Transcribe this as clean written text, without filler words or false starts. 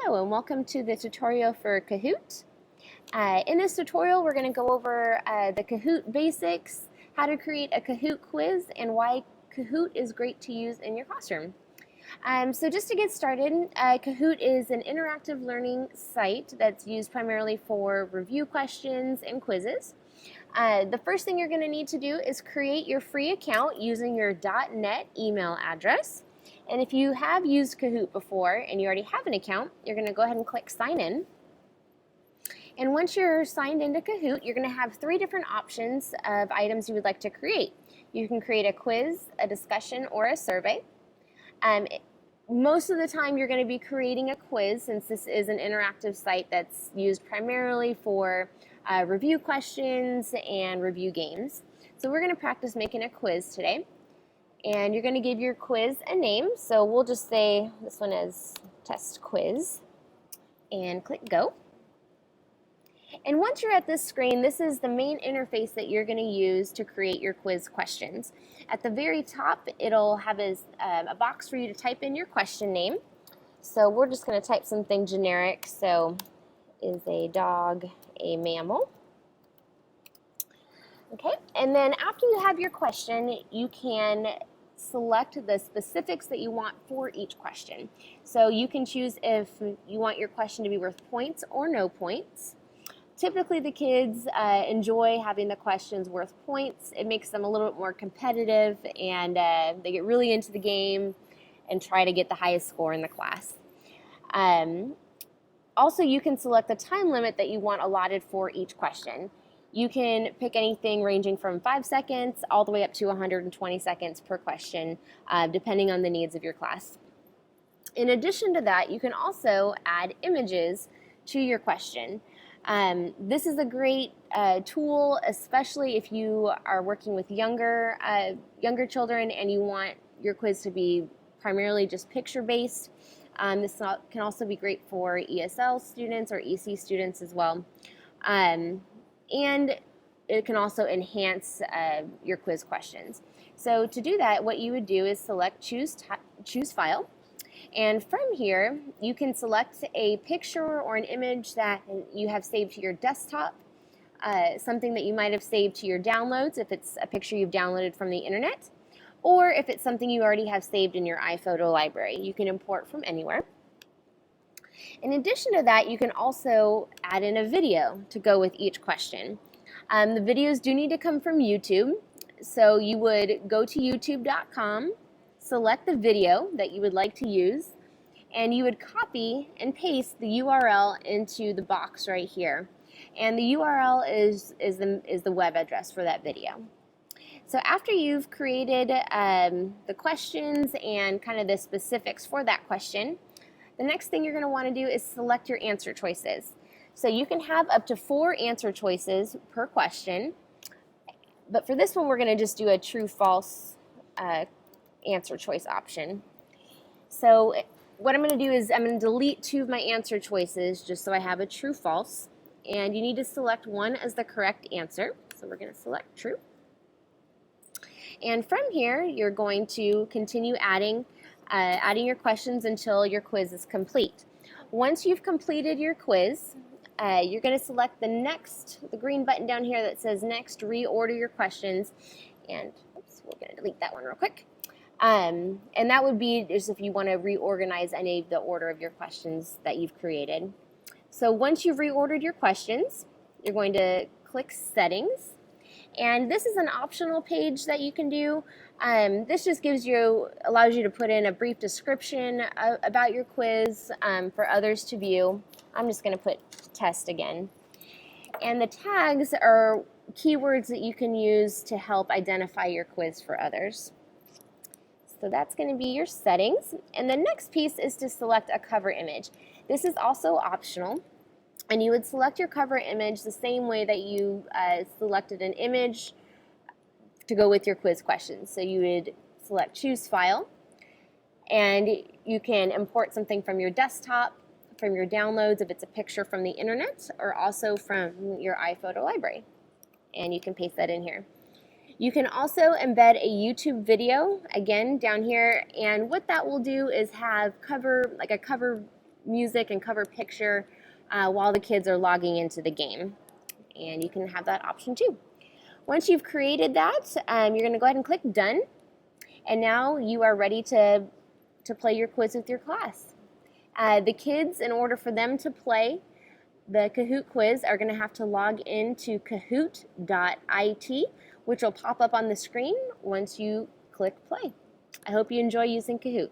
Hello and welcome to the tutorial for Kahoot. In this tutorial we're going to go over the Kahoot basics, how to create a Kahoot quiz, and why Kahoot is great to use in your classroom. So just to get started, Kahoot is an interactive learning site that's used primarily for review questions and quizzes. The first thing you're going to need to do is create your free account using your .net email address. And if you have used Kahoot before and you already have an account, you're going to go ahead and click sign in. And once you're signed into Kahoot, you're going to have three different options of items you would like to create. You can create a quiz, a discussion, or a survey. Most of the time you're going to be creating a quiz, since this is an interactive site that's used primarily for review questions and review games. So we're going to practice making a quiz today. And you're going to give your quiz a name. So we'll just say this one is test quiz and click go. And once you're at this screen, this is the main interface that you're going to use to create your quiz questions. At the very top, it'll have a box for you to type in your question name. So we're just going to type something generic. So is a dog a mammal? Okay, and then after you have your question, you can select the specifics that you want for each question. So you can choose if you want your question to be worth points or no points. Typically the kids enjoy having the questions worth points. It makes them a little bit more competitive, and they get really into the game and try to get the highest score in the class. Also, you can select the time limit that you want allotted for each question. You can pick anything ranging from 5 seconds all the way up to 120 seconds per question, depending on the needs of your class. In addition to that, you can also add images to your question. This is a great tool, especially if you are working with younger children and you want your quiz to be primarily just picture-based. This can also be great for ESL students or EC students as well. And it can also enhance your quiz questions. So to do that, what you would do is select choose file. And from here, you can select a picture or an image that you have saved to your desktop, something that you might have saved to your downloads if it's a picture you've downloaded from the internet, or if it's something you already have saved in your iPhoto library. You can import from anywhere. In addition to that, you can also add in a video to go with each question. The videos do need to come from YouTube, so you would go to youtube.com, select the video that you would like to use, and you would copy and paste the URL into the box right here. And the URL is the web address for that video. So after you've created the questions and kind of the specifics for that question, the next thing you're going to want to do is select your answer choices. So you can have up to 4 answer choices per question, but for this one we're going to just do a true-false answer choice option. So what I'm going to do is I'm going to delete 2 of my answer choices just so I have a true-false, and you need to select one as the correct answer. So we're going to select true. And from here, you're going to continue adding your questions until your quiz is complete. Once you've completed your quiz, you're going to select the green button down here that says next, reorder your questions. And oops, we're going to delete that one real quick. And that would be just if you want to reorganize any of the order of your questions that you've created. So once you've reordered your questions, you're going to click settings. And this is an optional page that you can do. This just allows you to put in a brief description about your quiz for others to view. I'm just going to put test again. And the tags are keywords that you can use to help identify your quiz for others. So that's going to be your settings. And the next piece is to select a cover image. This is also optional. And you would select your cover image the same way that you selected an image to go with your quiz questions. So you would select choose file, and you can import something from your desktop, from your downloads if it's a picture from the internet, or also from your iPhoto library. And you can paste that in here. You can also embed a YouTube video, again, down here, and what that will do is have a cover music and cover picture while the kids are logging into the game. And you can have that option too. Once you've created that, you're going to go ahead and click Done. And now you are ready to play your quiz with your class. The kids, in order for them to play the Kahoot quiz, are going to have to log into kahoot.it, which will pop up on the screen once you click play. I hope you enjoy using Kahoot.